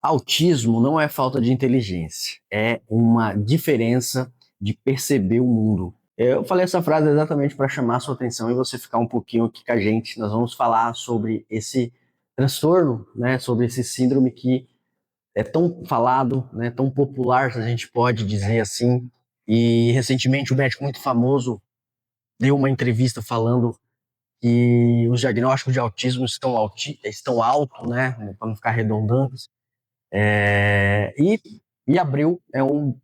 Autismo não é falta de inteligência, é uma diferença de perceber o mundo. Eu falei essa frase exatamente para chamar a sua atenção e você ficar um pouquinho aqui com a gente. Nós vamos falar sobre esse transtorno, né, sobre esse síndrome que é tão falado, né, tão popular, se a gente pode dizer assim. E recentemente um médico muito famoso deu uma entrevista falando que os diagnósticos de autismo estão altos, né, para não ficar redundantes. E abril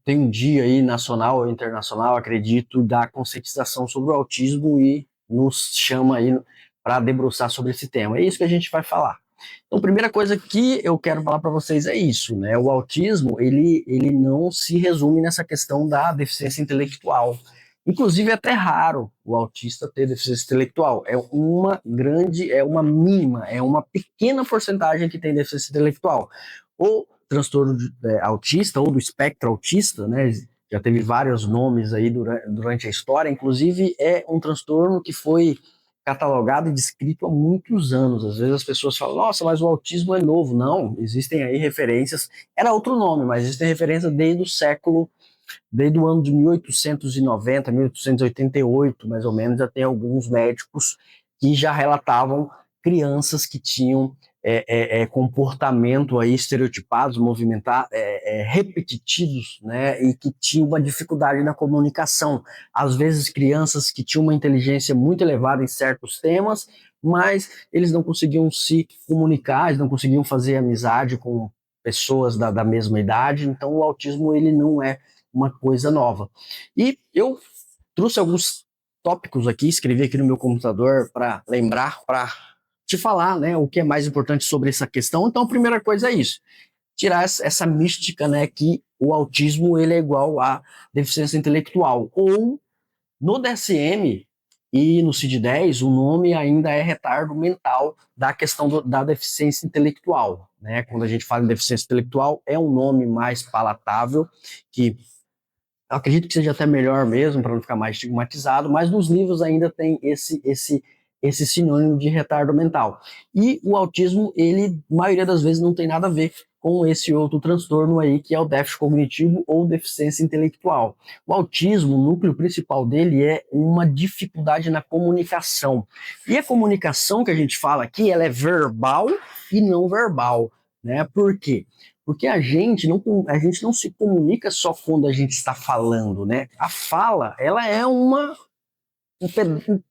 tem um dia aí nacional ou internacional, acredito, da conscientização sobre o autismo e nos chama aí para debruçar sobre esse tema. É isso que a gente vai falar. Então, a primeira coisa que eu quero falar para vocês é isso, né? O autismo, ele não se resume nessa questão da deficiência intelectual. Inclusive, é até raro o autista ter deficiência intelectual. É uma mínima, é uma pequena porcentagem que tem deficiência intelectual. O transtorno autista ou do espectro autista, né? Já teve vários nomes aí durante a história. Inclusive, é um transtorno que foi catalogado e descrito há muitos anos. Às vezes as pessoas falam, nossa, mas o autismo é novo. Não, existem aí referências, era outro nome, mas existem referências desde o ano de 1890, 1888, mais ou menos, já tem alguns médicos que já relatavam crianças que tinham comportamento aí estereotipados, repetitivos, né, e que tinham uma dificuldade na comunicação. Às vezes crianças que tinham uma inteligência muito elevada em certos temas, mas eles não conseguiam se comunicar, eles não conseguiam fazer amizade com pessoas da mesma idade. Então o autismo ele não é uma coisa nova. E eu trouxe alguns tópicos aqui, escrevi aqui no meu computador para lembrar, para te falar, né, o que é mais importante sobre essa questão. Então, a primeira coisa é isso, tirar essa mística, né, que o autismo ele é igual a deficiência intelectual. Ou no DSM e no CID-10, o nome ainda é retardo mental da questão da deficiência intelectual. Né? Quando a gente fala em deficiência intelectual, é um nome mais palatável, que eu acredito que seja até melhor mesmo, para não ficar mais estigmatizado, mas nos livros ainda tem esse sinônimo de retardo mental. E o autismo, ele, maioria das vezes, não tem nada a ver com esse outro transtorno aí, que é o déficit cognitivo ou deficiência intelectual. O autismo, o núcleo principal dele é uma dificuldade na comunicação. E a comunicação que a gente fala aqui, ela é verbal e não verbal, né? Por quê? Porque a gente não se comunica só quando a gente está falando, né? A fala, ela é um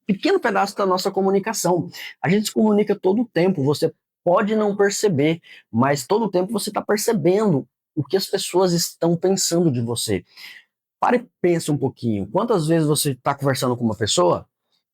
pequeno pedaço da nossa comunicação. A gente se comunica todo o tempo, você pode não perceber, mas todo o tempo você está percebendo o que as pessoas estão pensando de você. Para e pensa um pouquinho. Quantas vezes você está conversando com uma pessoa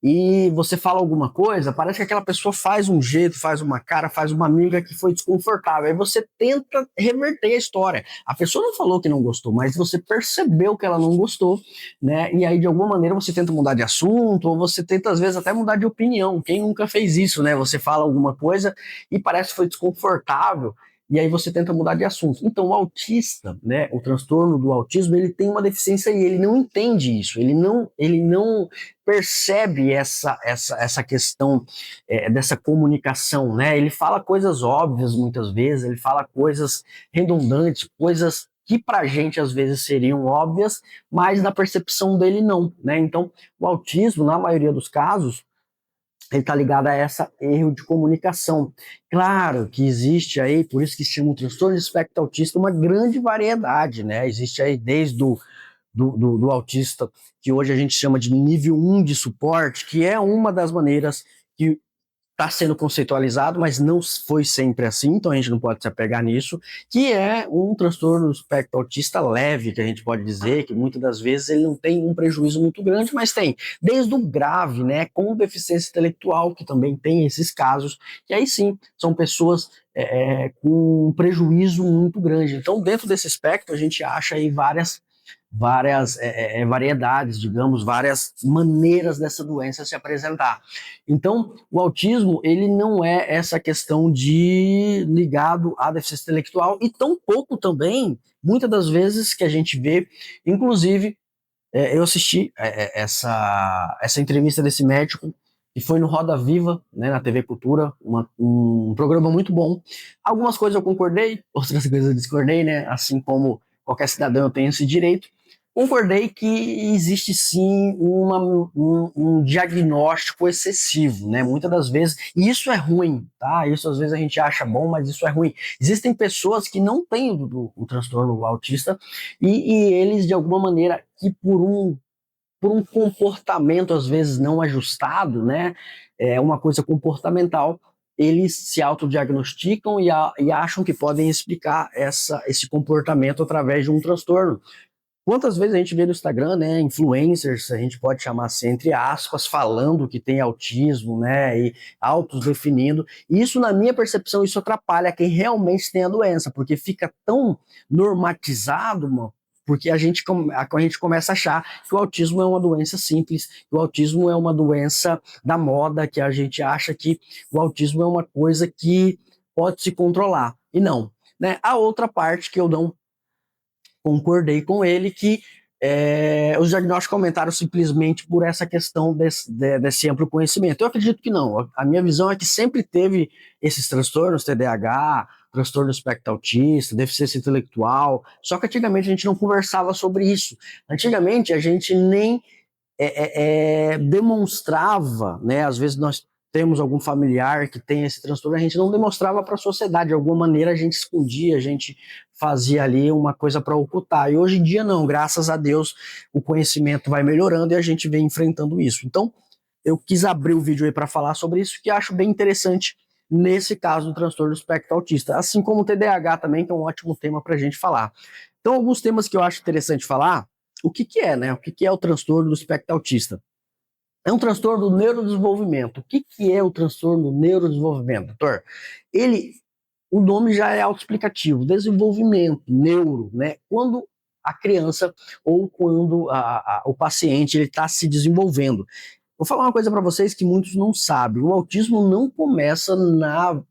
e você fala alguma coisa, parece que aquela pessoa faz um jeito, faz uma cara, faz uma amiga que foi desconfortável. Aí você tenta reverter a história. A pessoa não falou que não gostou, mas você percebeu que ela não gostou, né? E aí, de alguma maneira, você tenta mudar de assunto, ou você tenta, às vezes, até mudar de opinião. Quem nunca fez isso, né? Você fala alguma coisa e parece que foi desconfortável, e aí você tenta mudar de assunto. Então, o autista, né, o transtorno do autismo, ele tem uma deficiência e ele não entende isso, ele não percebe essa questão dessa comunicação, né? Ele fala coisas óbvias muitas vezes, ele fala coisas redundantes, coisas que para a gente às vezes seriam óbvias, mas na percepção dele não, né? Então, o autismo, na maioria dos casos, ele está ligado a essa erro de comunicação. Claro que existe aí, por isso que se chama o transtorno de espectro autista, uma grande variedade, né? Existe aí desde do autista, que hoje a gente chama de nível 1 de suporte, que é uma das maneiras que está sendo conceitualizado, mas não foi sempre assim, então a gente não pode se apegar nisso, que é um transtorno do espectro autista leve, que a gente pode dizer, que muitas das vezes ele não tem um prejuízo muito grande, mas tem desde o grave, né, com deficiência intelectual, que também tem esses casos, que aí sim, são pessoas com um prejuízo muito grande. Então, dentro desse espectro, a gente acha aí várias variedades, digamos, várias maneiras dessa doença se apresentar. Então, o autismo, ele não é essa questão de ligado à deficiência intelectual e tampouco também, muitas das vezes que a gente vê, inclusive, eu assisti essa entrevista desse médico que foi no Roda Viva, né, na TV Cultura, um programa muito bom. Algumas coisas eu concordei, outras coisas eu discordei, né, assim como qualquer cidadão tem esse direito. Concordei que existe sim um diagnóstico excessivo, né? Muitas das vezes, e isso é ruim, tá? Isso às vezes a gente acha bom, mas isso é ruim. Existem pessoas que não têm o transtorno autista e eles, de alguma maneira, que por um comportamento às vezes não ajustado, né? É uma coisa comportamental, eles se autodiagnosticam e acham que podem explicar esse comportamento através de um transtorno. Quantas vezes a gente vê no Instagram, né, influencers, a gente pode chamar assim, entre aspas, falando que tem autismo, né, e autodefinindo. Isso, na minha percepção, isso atrapalha quem realmente tem a doença, porque fica tão normatizado, mano, porque a gente começa a achar que o autismo é uma doença simples, que o autismo é uma doença da moda, que a gente acha que o autismo é uma coisa que pode se controlar. E não, né? A outra parte que eu não concordei com ele que os diagnósticos aumentaram simplesmente por essa questão desse amplo conhecimento. Eu acredito que não. A minha visão é que sempre teve esses transtornos, TDAH, transtorno do espectro autista, deficiência intelectual, só que antigamente a gente não conversava sobre isso. Antigamente a gente nem demonstrava, né? Às vezes nós temos algum familiar que tem esse transtorno, a gente não demonstrava para a sociedade, de alguma maneira a gente escondia, a gente fazia ali uma coisa para ocultar. E hoje em dia não, graças a Deus o conhecimento vai melhorando e a gente vem enfrentando isso. Então, eu quis abrir o vídeo aí para falar sobre isso, que acho bem interessante nesse caso do transtorno do espectro autista, assim como o TDAH também, que é um ótimo tema para a gente falar. Então, alguns temas que eu acho interessante falar, o que que é, né? O que que é o transtorno do espectro autista? É um transtorno do neurodesenvolvimento. O que que é o transtorno do neurodesenvolvimento, doutor? Ele, o nome já é autoexplicativo, desenvolvimento, neuro, né? Quando a criança ou quando o paciente ele está se desenvolvendo. Vou falar uma coisa para vocês que muitos não sabem. O autismo não começa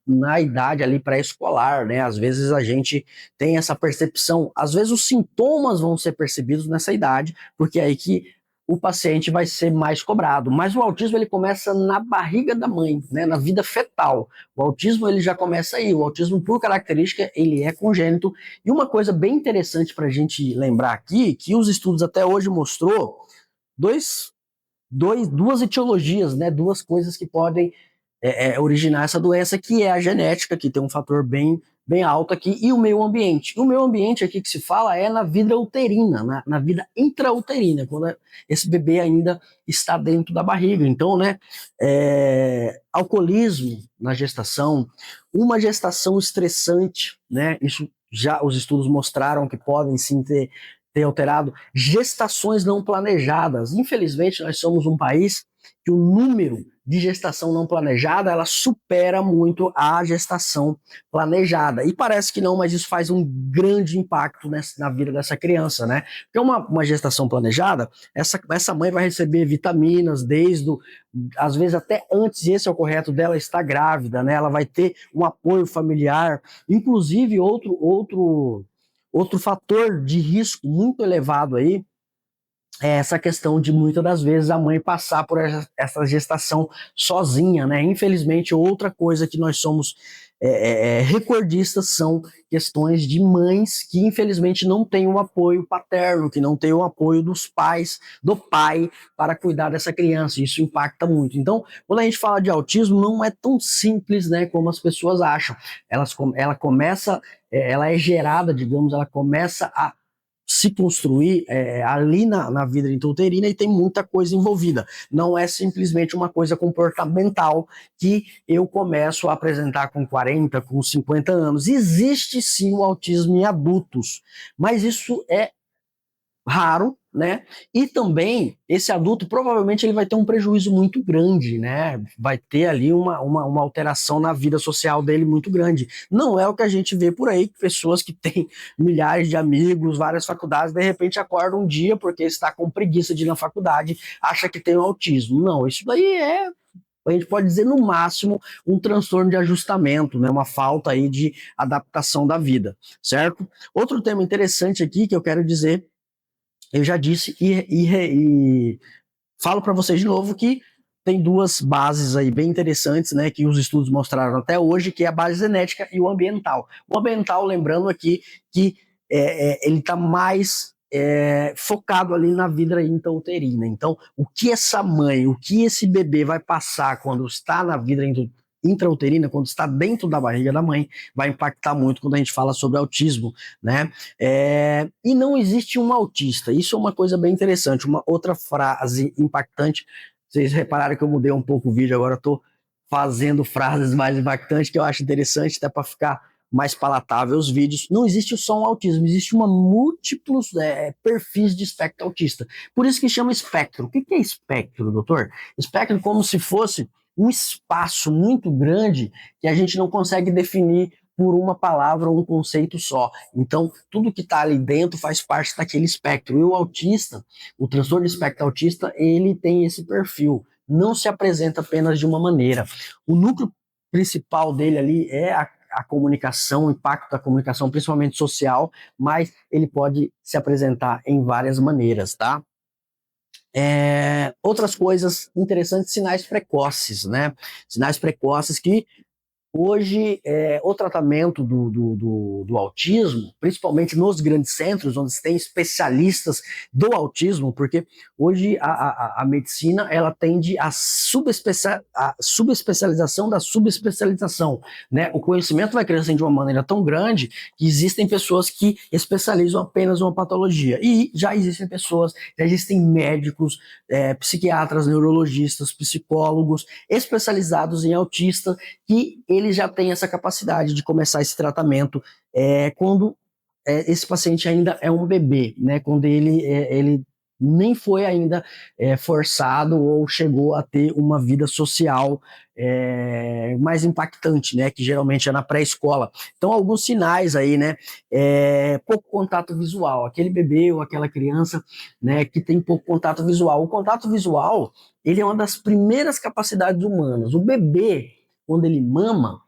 na idade ali pré-escolar, né? Às vezes a gente tem essa percepção. Às vezes os sintomas vão ser percebidos nessa idade, porque é aí que o paciente vai ser mais cobrado. Mas o autismo ele começa na barriga da mãe, né? Na vida fetal. O autismo ele já começa aí. O autismo, por característica, ele é congênito. E uma coisa bem interessante para a gente lembrar aqui, que os estudos até hoje mostrou duas etiologias, né? Duas coisas que podem originar essa doença, que é a genética, que tem um fator bem alto aqui, e o meio ambiente. E o meio ambiente aqui que se fala é na vida uterina, na vida intrauterina, quando esse bebê ainda está dentro da barriga. Então, né, alcoolismo na gestação, uma gestação estressante, né, isso já os estudos mostraram que podem sim ter alterado, gestações não planejadas. Infelizmente, nós somos um país que o número de gestação não planejada, ela supera muito a gestação planejada. E parece que não, mas isso faz um grande impacto na vida dessa criança, né? Porque uma gestação planejada, essa mãe vai receber vitaminas às vezes até antes, esse é o correto, dela estar grávida, né? Ela vai ter um apoio familiar, inclusive outro fator de risco muito elevado aí é essa questão de muitas das vezes a mãe passar por essa gestação sozinha, né? Infelizmente, outra coisa que nós somos recordistas são questões de mães que infelizmente não têm o apoio paterno, que não têm o apoio dos pais, do pai, para cuidar dessa criança. Isso impacta muito. Então, quando a gente fala de autismo, não é tão simples, né, como as pessoas acham. Ela começa, ela é gerada, digamos, ela começa a se construir ali na vida intrauterina e tem muita coisa envolvida. Não é simplesmente uma coisa comportamental que eu começo a apresentar com 40, com 50 anos. Existe sim o autismo em adultos, mas isso é raro, né? E também esse adulto provavelmente ele vai ter um prejuízo muito grande, né? Vai ter ali uma alteração na vida social dele muito grande. Não é o que a gente vê por aí, pessoas que têm milhares de amigos, várias faculdades, de repente acordam um dia porque está com preguiça de ir na faculdade, acha que tem um autismo. Não, isso daí a gente pode dizer no máximo um transtorno de ajustamento, né? Uma falta aí de adaptação da vida, certo? Outro tema interessante aqui que eu quero dizer eu já disse e falo para vocês de novo que tem duas bases aí bem interessantes, né, que os estudos mostraram até hoje, que é a base genética e o ambiental. O ambiental, lembrando aqui que ele está mais focado ali na vida intrauterina. Então, o que essa mãe, o que esse bebê vai passar quando está na vida intrauterina, quando está dentro da barriga da mãe, vai impactar muito quando a gente fala sobre autismo, né? E não existe um autista. Isso é uma coisa bem interessante. Uma outra frase impactante. Vocês repararam que eu mudei um pouco o vídeo, agora estou fazendo frases mais impactantes que eu acho interessante, até para ficar mais palatável os vídeos. Não existe só um autismo, existe uma múltiplos perfis de espectro autista. Por isso que chama espectro. O que é espectro, doutor? Espectro é como se fosse um espaço muito grande que a gente não consegue definir por uma palavra ou um conceito só. Então, tudo que está ali dentro faz parte daquele espectro. E o autista, o transtorno de espectro autista, ele tem esse perfil. Não se apresenta apenas de uma maneira. O núcleo principal dele ali é a comunicação, o impacto da comunicação, principalmente social, mas ele pode se apresentar em várias maneiras, tá? Outras coisas interessantes, sinais precoces, né? Sinais precoces que hoje, o tratamento do autismo, principalmente nos grandes centros, onde se tem especialistas do autismo, porque hoje a medicina ela tende a subespecialização da subespecialização, né? O conhecimento vai crescendo de uma maneira tão grande que existem pessoas que especializam apenas uma patologia, e já existem médicos, psiquiatras, neurologistas, psicólogos especializados em autista, que ele já tem essa capacidade de começar esse tratamento quando esse paciente ainda é um bebê, né? Quando ele nem foi ainda forçado ou chegou a ter uma vida social mais impactante, né? Que geralmente é na pré-escola. Então, alguns sinais aí, né? Pouco contato visual. Aquele bebê ou aquela criança, né, que tem pouco contato visual. O contato visual, ele é uma das primeiras capacidades humanas. O bebê, quando ele mama,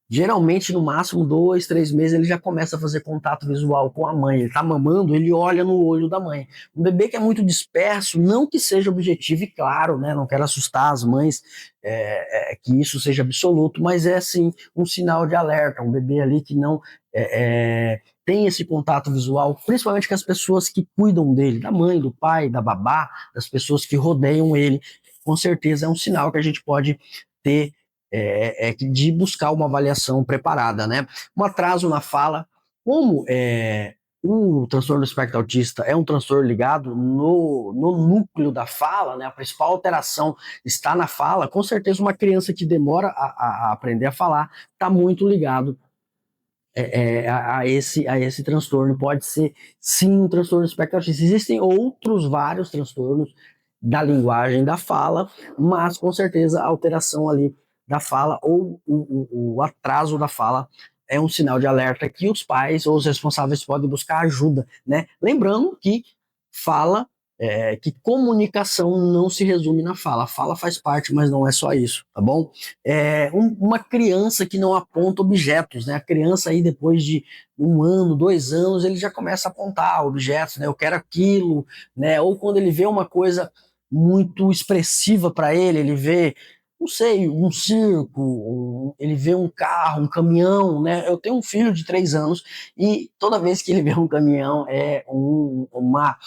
geralmente no máximo 2, 3 meses ele já começa a fazer contato visual com a mãe. Ele está mamando, ele olha no olho da mãe. Um bebê que é muito disperso, não que seja objetivo, e claro, né, não quero assustar as mães, que isso seja absoluto, mas é sim um sinal de alerta. Um bebê ali que não tem esse contato visual, principalmente com as pessoas que cuidam dele, da mãe, do pai, da babá, das pessoas que rodeiam ele, com certeza é um sinal que a gente pode ter de buscar uma avaliação preparada, né? Um atraso na fala, como o transtorno do espectro autista é um transtorno ligado no núcleo da fala, né? A principal alteração está na fala, com certeza uma criança que demora a aprender a falar está muito ligado a esse transtorno. Pode ser sim um transtorno do espectro autista. Existem outros vários transtornos da linguagem da fala, mas com certeza a alteração ali da fala ou o atraso da fala é um sinal de alerta que os pais ou os responsáveis podem buscar ajuda, né? Lembrando que fala, que comunicação não se resume na fala. A fala faz parte, mas não é só isso, tá bom? Uma criança que não aponta objetos, né? A criança aí depois de 1 ano, 2 anos, ele já começa a apontar objetos, né? Eu quero aquilo, né? Ou quando ele vê uma coisa muito expressiva para ele vê, não sei, um circo, ele vê um carro, um caminhão, né? Eu tenho um filho de 3 anos e toda vez que ele vê um caminhão é uma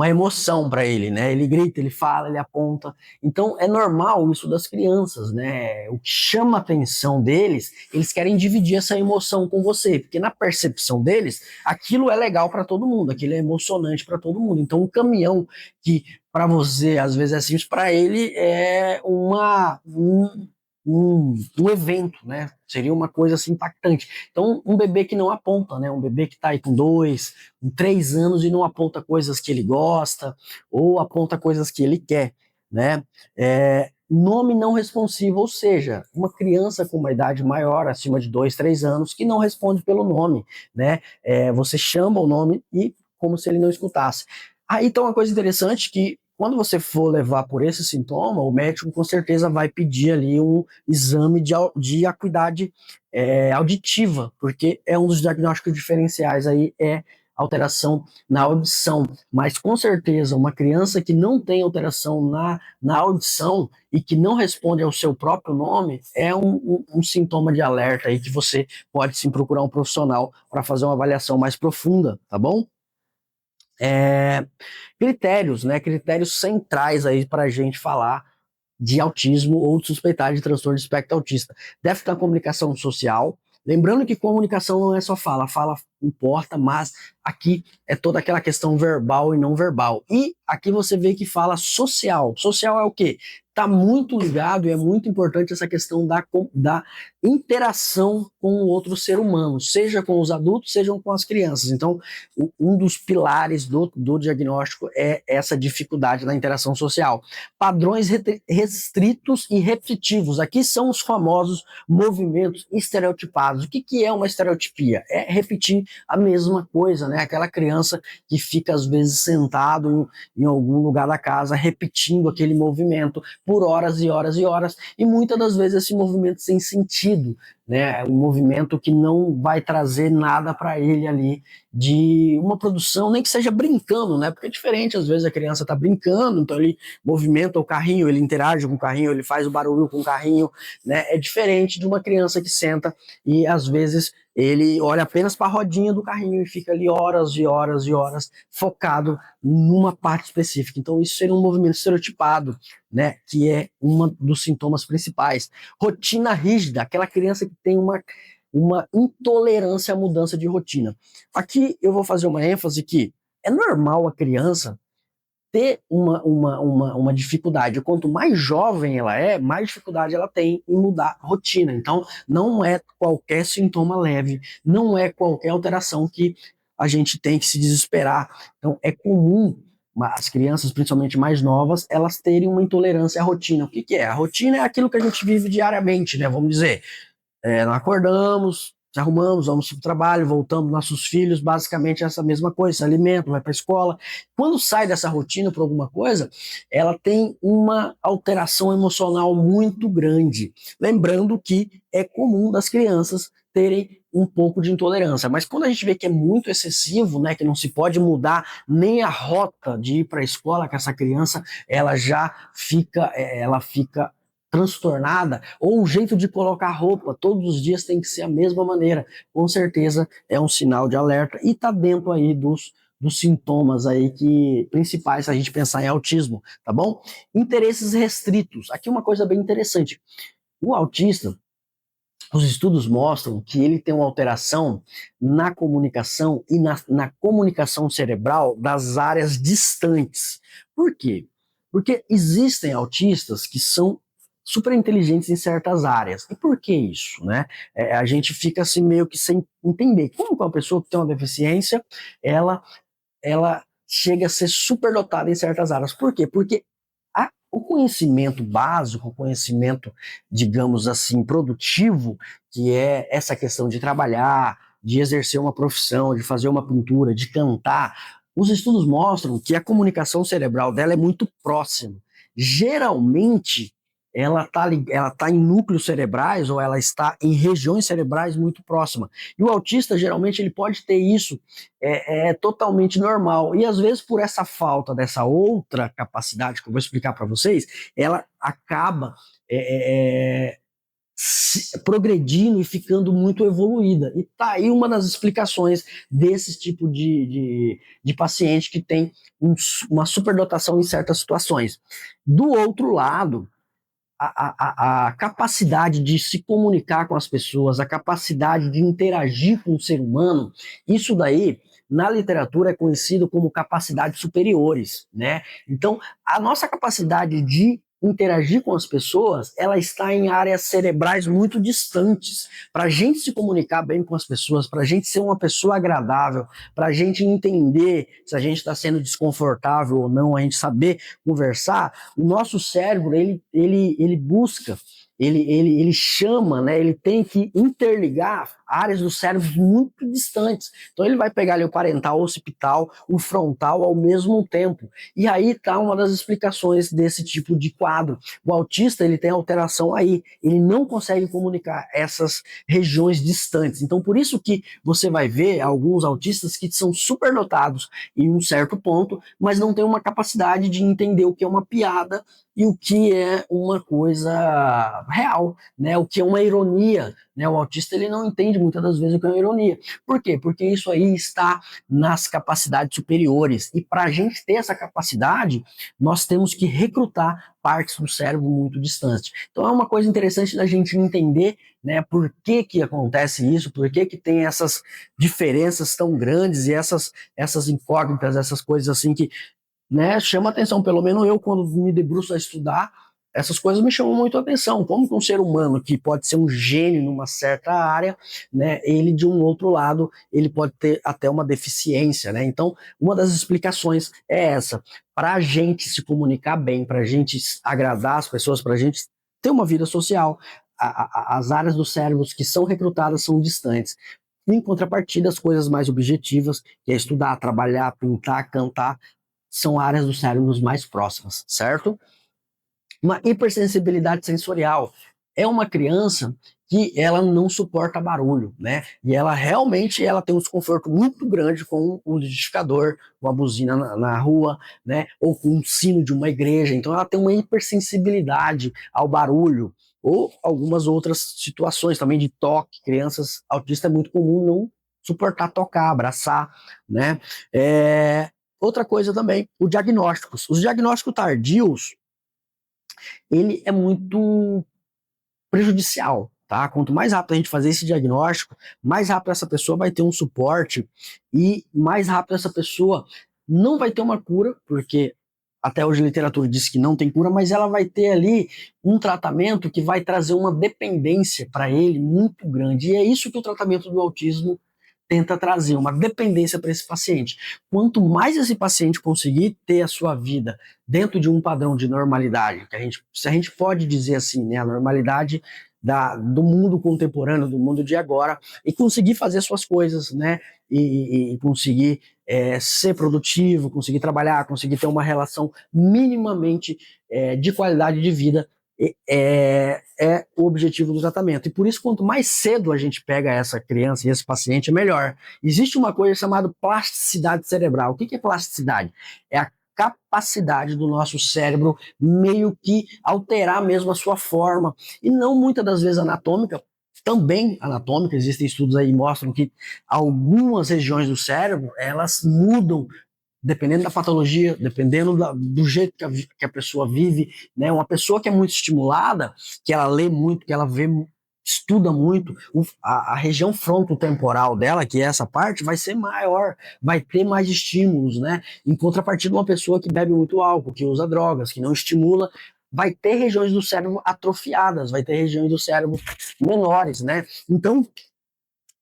emoção para ele, né? Ele grita, ele fala, ele aponta. Então é normal isso das crianças, né? O que chama a atenção deles, eles querem dividir essa emoção com você, porque na percepção deles, aquilo é legal para todo mundo, aquilo é emocionante para todo mundo. Então um caminhão que para você às vezes é simples, para ele é um evento, né? Seria uma coisa assim impactante. Então, um bebê que não aponta, né? Um bebê que está aí com 2, com 3 anos e não aponta coisas que ele gosta ou aponta coisas que ele quer, né? Nome não responsivo, ou seja, uma criança com uma idade maior, acima de 2, 3 anos, que não responde pelo nome, né? Você chama o nome e como se ele não escutasse. Aí então uma coisa interessante que quando você for levar por esse sintoma, o médico com certeza vai pedir ali um exame de acuidade auditiva, porque é um dos diagnósticos diferenciais aí, alteração na audição, mas com certeza uma criança que não tem alteração na audição e que não responde ao seu próprio nome é um sintoma de alerta aí que você pode sim procurar um profissional para fazer uma avaliação mais profunda, tá bom? Critérios, né? Critérios centrais aí para a gente falar de autismo ou de suspeitar de transtorno de espectro autista. Deve ter comunicação social. Lembrando que comunicação não é só fala, fala importa, mas aqui é toda aquela questão verbal e não verbal. E aqui você vê que fala social. Social é o quê? Está muito ligado e é muito importante essa questão da interação com o outro ser humano, seja com os adultos, sejam com as crianças. Então, um dos pilares do diagnóstico é essa dificuldade na interação social. Padrões restritos e repetitivos. Aqui são os famosos movimentos estereotipados. O que é uma estereotipia? É repetir a mesma coisa, né? Aquela criança que fica às vezes sentado em algum lugar da casa repetindo aquele movimento por horas e horas e horas, e muitas das vezes esse movimento sem sentido, né? Um movimento que não vai trazer nada para ele ali de uma produção, nem que seja brincando, né? Porque é diferente, às vezes a criança está brincando, então ele movimenta o carrinho, ele interage com o carrinho, ele faz o barulho com o carrinho, né? É diferente de uma criança que senta e às vezes ele olha apenas para a rodinha do carrinho e fica ali horas e horas e horas focado numa parte específica. Então isso seria um movimento estereotipado, né? Que é um dos sintomas principais. Rotina rígida, aquela criança que tem uma intolerância à mudança de rotina. Aqui eu vou fazer uma ênfase que é normal a criança ter uma dificuldade. Quanto mais jovem ela é, mais dificuldade ela tem em mudar a rotina. Então, não é qualquer sintoma leve, não é qualquer alteração que a gente tem que se desesperar. Então, é comum as crianças, principalmente mais novas, elas terem uma intolerância à rotina. O que é? A rotina é aquilo que a gente vive diariamente, né? Vamos dizer, nós acordamos, nos arrumamos, vamos para o trabalho, voltamos nossos filhos, basicamente essa mesma coisa, se alimenta, vai para a escola. Quando sai dessa rotina por alguma coisa, ela tem uma alteração emocional muito grande. Lembrando que é comum das crianças terem um pouco de intolerância, mas quando a gente vê que é muito excessivo, né, que não se pode mudar nem a rota de ir para a escola, que essa criança ela fica transtornada, ou o jeito de colocar roupa todos os dias tem que ser a mesma maneira, com certeza é um sinal de alerta e está dentro aí dos sintomas aí que principais se a gente pensar em autismo, tá bom? Interesses restritos. Aqui uma coisa bem interessante. O autista, os estudos mostram que ele tem uma alteração na comunicação e na comunicação cerebral das áreas distantes. Por quê? Porque existem autistas que são super inteligentes em certas áreas. E por que isso, né? A gente fica assim meio que sem entender como uma pessoa que tem uma deficiência, ela chega a ser superdotada em certas áreas. Por quê? Porque o conhecimento básico, o conhecimento, digamos assim, produtivo, que é essa questão de trabalhar, de exercer uma profissão, de fazer uma pintura, de cantar, os estudos mostram que a comunicação cerebral dela é muito próxima. Geralmente, ela tá em núcleos cerebrais ou ela está em regiões cerebrais muito próximas. E o autista, geralmente, ele pode ter isso totalmente normal. E às vezes, por essa falta dessa outra capacidade que eu vou explicar para vocês, ela acaba progredindo e ficando muito evoluída. E tá aí uma das explicações desse tipo de paciente que tem uma superdotação em certas situações. Do outro lado, a capacidade de se comunicar com as pessoas, a capacidade de interagir com o ser humano, isso daí, na literatura, é conhecido como capacidades superiores, né? Então, a nossa capacidade de interagir com as pessoas, ela está em áreas cerebrais muito distantes. Para a gente se comunicar bem com as pessoas, para a gente ser uma pessoa agradável, para a gente entender se a gente está sendo desconfortável ou não, a gente saber conversar, o nosso cérebro, ele busca ele chama, né, ele tem que interligar áreas do cérebro muito distantes. Então ele vai pegar ali o parental, o occipital, o frontal ao mesmo tempo. E aí está uma das explicações desse tipo de quadro. O autista, ele tem alteração aí, ele não consegue comunicar essas regiões distantes. Então por isso que você vai ver alguns autistas que são superdotados em um certo ponto, mas não tem uma capacidade de entender o que é uma piada e o que é uma coisa real, né? O que é uma ironia, né? O autista, ele não entende muitas das vezes o que é uma ironia. Por quê? Porque isso aí está nas capacidades superiores. E para a gente ter essa capacidade, nós temos que recrutar partes do cérebro muito distantes. Então é uma coisa interessante da gente entender, né, por que que acontece isso, por que que tem essas diferenças tão grandes e essas incógnitas, essas coisas assim que, né, chama atenção. Pelo menos eu, quando me debruço a estudar, essas coisas me chamam muito a atenção. Como que um ser humano que pode ser um gênio numa certa área, né, ele de um outro lado, ele pode ter até uma deficiência, né? Então, uma das explicações é essa. Para a gente se comunicar bem, para a gente agradar as pessoas, para a gente ter uma vida social, as áreas do cérebro que são recrutadas são distantes. Em contrapartida, as coisas mais objetivas, que é estudar, trabalhar, pintar, cantar, são áreas do cérebro mais próximas, certo? Uma hipersensibilidade sensorial é uma criança que ela não suporta barulho, né? E ela realmente ela tem um desconforto muito grande com um liquidificador, uma buzina na rua, né? Ou com um sino de uma igreja. Então ela tem uma hipersensibilidade ao barulho ou algumas outras situações também de toque. Crianças autistas é muito comum não suportar tocar, abraçar, né? Outra coisa também, os diagnósticos. Os diagnósticos tardios, ele é muito prejudicial, tá? Quanto mais rápido a gente fazer esse diagnóstico, mais rápido essa pessoa vai ter um suporte e mais rápido essa pessoa não vai ter uma cura, porque até hoje a literatura diz que não tem cura, mas ela vai ter ali um tratamento que vai trazer uma dependência para ele muito grande. E é isso que o tratamento do autismo tenta trazer, uma dependência para esse paciente. Quanto mais esse paciente conseguir ter a sua vida dentro de um padrão de normalidade, que se a gente pode dizer assim, né, a normalidade do mundo contemporâneo, do mundo de agora, e conseguir fazer suas coisas, né, e conseguir ser produtivo, conseguir trabalhar, conseguir ter uma relação minimamente de qualidade de vida, é o objetivo do tratamento. E por isso, quanto mais cedo a gente pega essa criança e esse paciente, é melhor. Existe uma coisa chamada plasticidade cerebral. O que é plasticidade? É a capacidade do nosso cérebro meio que alterar mesmo a sua forma, e não muitas das vezes anatômica, também anatômica. Existem estudos aí que mostram que algumas regiões do cérebro, elas mudam dependendo da patologia, dependendo do jeito que a pessoa vive, né? Uma pessoa que é muito estimulada, que ela lê muito, que ela vê, estuda muito, a região frontotemporal dela, que é essa parte, vai ser maior, vai ter mais estímulos, né? Em contrapartida, uma pessoa que bebe muito álcool, que usa drogas, que não estimula, vai ter regiões do cérebro atrofiadas, vai ter regiões do cérebro menores, né? Então,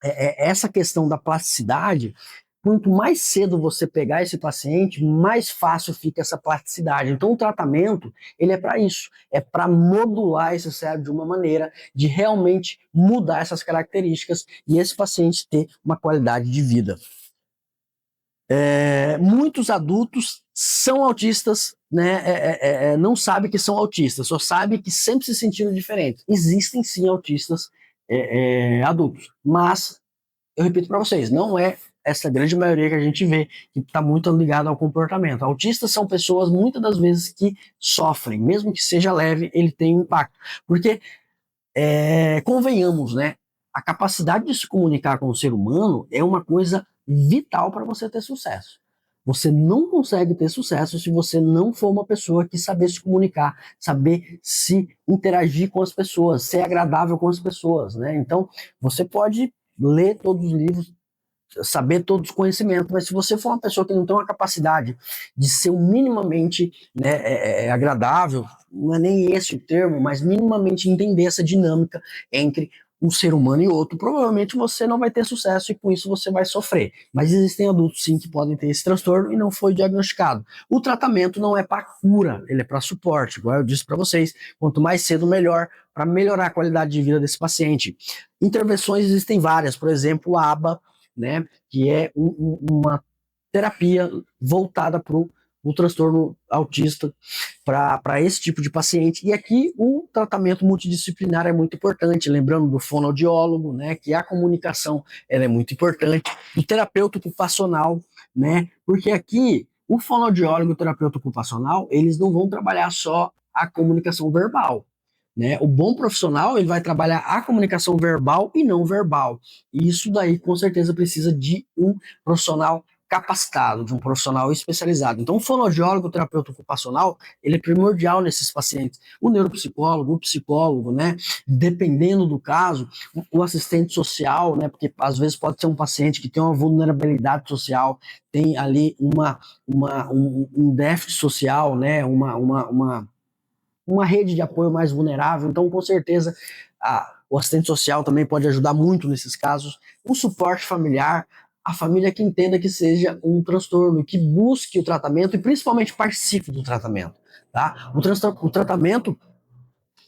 essa questão da plasticidade, quanto mais cedo você pegar esse paciente, mais fácil fica essa plasticidade. Então o tratamento, ele é para isso, é para modular esse cérebro de uma maneira de realmente mudar essas características e esse paciente ter uma qualidade de vida. Muitos adultos são autistas, né? Não sabem que são autistas, só sabem que sempre se sentiram diferentes. Existem sim autistas adultos, mas eu repito para vocês, não é essa grande maioria que a gente vê, que está muito ligada ao comportamento. Autistas são pessoas, muitas das vezes, que sofrem, mesmo que seja leve, ele tem um impacto. Porque, convenhamos, né? A capacidade de se comunicar com o ser humano é uma coisa vital para você ter sucesso. Você não consegue ter sucesso se você não for uma pessoa que saber se comunicar, saber se interagir com as pessoas, ser agradável com as pessoas, né? Então, você pode ler todos os livros, saber todos os conhecimentos, mas se você for uma pessoa que não tem uma capacidade de ser minimamente, né, agradável, não é nem esse o termo, mas minimamente entender essa dinâmica entre um ser humano e outro, provavelmente você não vai ter sucesso e com isso você vai sofrer. Mas existem adultos sim que podem ter esse transtorno e não foi diagnosticado. O tratamento não é para cura, ele é para suporte, igual eu disse para vocês, quanto mais cedo melhor, para melhorar a qualidade de vida desse paciente. Intervenções existem várias, por exemplo, a ABA, né, que é uma terapia voltada para o transtorno autista, para esse tipo de paciente. E aqui o tratamento multidisciplinar é muito importante, lembrando do fonoaudiólogo, né, que a comunicação ela é muito importante, do terapeuta ocupacional, né, porque aqui o fonoaudiólogo e o terapeuta ocupacional, eles não vão trabalhar só a comunicação verbal, né? O bom profissional ele vai trabalhar a comunicação verbal e não verbal. E isso daí com certeza precisa de um profissional capacitado, de um profissional especializado. Então, o fonoaudiólogo, o terapeuta ocupacional, ele é primordial nesses pacientes. O neuropsicólogo, o psicólogo, né? Dependendo do caso, o assistente social, né? Porque às vezes pode ser um paciente que tem uma vulnerabilidade social, tem ali um déficit social, né? Uma rede de apoio mais vulnerável. Então, com certeza, o assistente social também pode ajudar muito nesses casos. O suporte familiar, a família que entenda que seja um transtorno, que busque o tratamento e principalmente participe do tratamento. Tá? O tratamento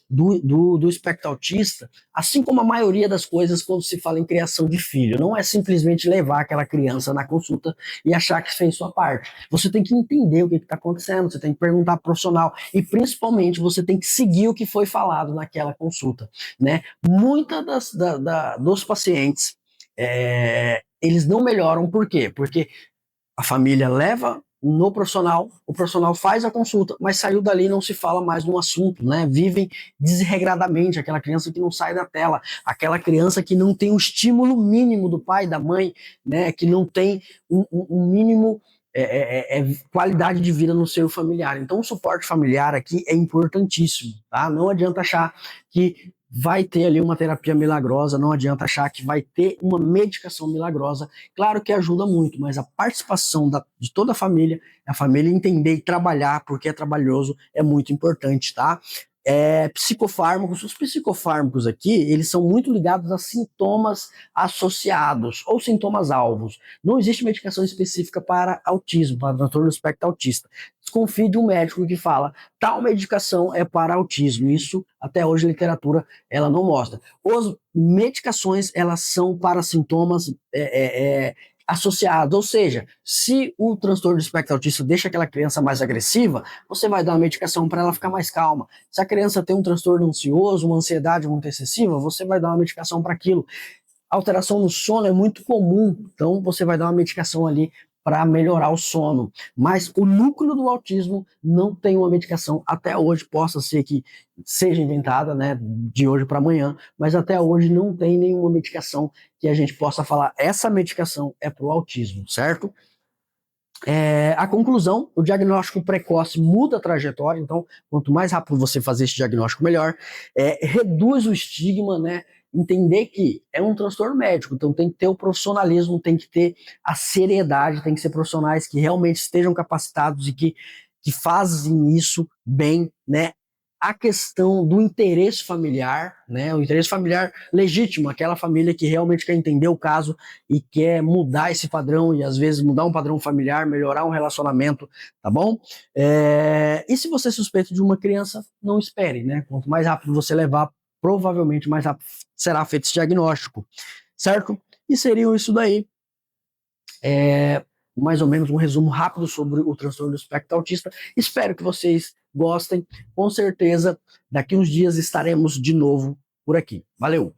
do espectro autista, assim como a maioria das coisas quando se fala em criação de filho, não é simplesmente levar aquela criança na consulta e achar que fez sua parte. Você tem que entender o que está acontecendo, você tem que perguntar para o profissional e principalmente você tem que seguir o que foi falado naquela consulta. Né? Muitas dos pacientes, eles não melhoram, por quê? Porque a família leva no profissional, o profissional faz a consulta, mas saiu dali e não se fala mais no assunto, né? Vivem desregradamente, aquela criança que não sai da tela, aquela criança que não tem o estímulo mínimo do pai, da mãe, né? Que não tem um mínimo qualidade de vida no seu familiar. Então, o suporte familiar aqui é importantíssimo, tá? Não adianta achar que vai ter ali uma terapia milagrosa, não adianta achar que vai ter uma medicação milagrosa. Claro que ajuda muito, mas a participação de toda a família entender e trabalhar, porque é trabalhoso, é muito importante, tá? Psicofármacos, os psicofármacos aqui, eles são muito ligados a sintomas associados ou sintomas alvos. Não existe medicação específica para autismo, para transtorno do espectro autista. Desconfie de um médico que fala, tal medicação é para autismo. Isso, até hoje, a literatura ela não mostra. As medicações, elas são para sintomas associados, ou seja, se o transtorno do espectro autista deixa aquela criança mais agressiva, você vai dar uma medicação para ela ficar mais calma. Se a criança tem um transtorno ansioso, uma ansiedade muito excessiva, você vai dar uma medicação para aquilo. Alteração no sono é muito comum, então você vai dar uma medicação ali para melhorar o sono. Mas o núcleo do autismo não tem uma medicação até hoje, possa ser que seja inventada, né, de hoje para amanhã, mas até hoje não tem nenhuma medicação que a gente possa falar, essa medicação é para o autismo, certo? A conclusão, o diagnóstico precoce muda a trajetória, então quanto mais rápido você fazer esse diagnóstico, melhor. Reduz o estigma, né? Entender que é um transtorno médico, então tem que ter o profissionalismo, tem que ter a seriedade, tem que ser profissionais que realmente estejam capacitados e que fazem isso bem, né? A questão do interesse familiar, né? O interesse familiar legítimo, aquela família que realmente quer entender o caso e quer mudar esse padrão e às vezes mudar um padrão familiar, melhorar um relacionamento, tá bom? E se você é suspeito de uma criança, não espere, né? Quanto mais rápido você levar, provavelmente mais rápido será feito esse diagnóstico, certo? E seria isso daí. Mais ou menos um resumo rápido sobre o transtorno do espectro autista. Espero que vocês gostem. Com certeza, daqui uns dias estaremos de novo por aqui. Valeu!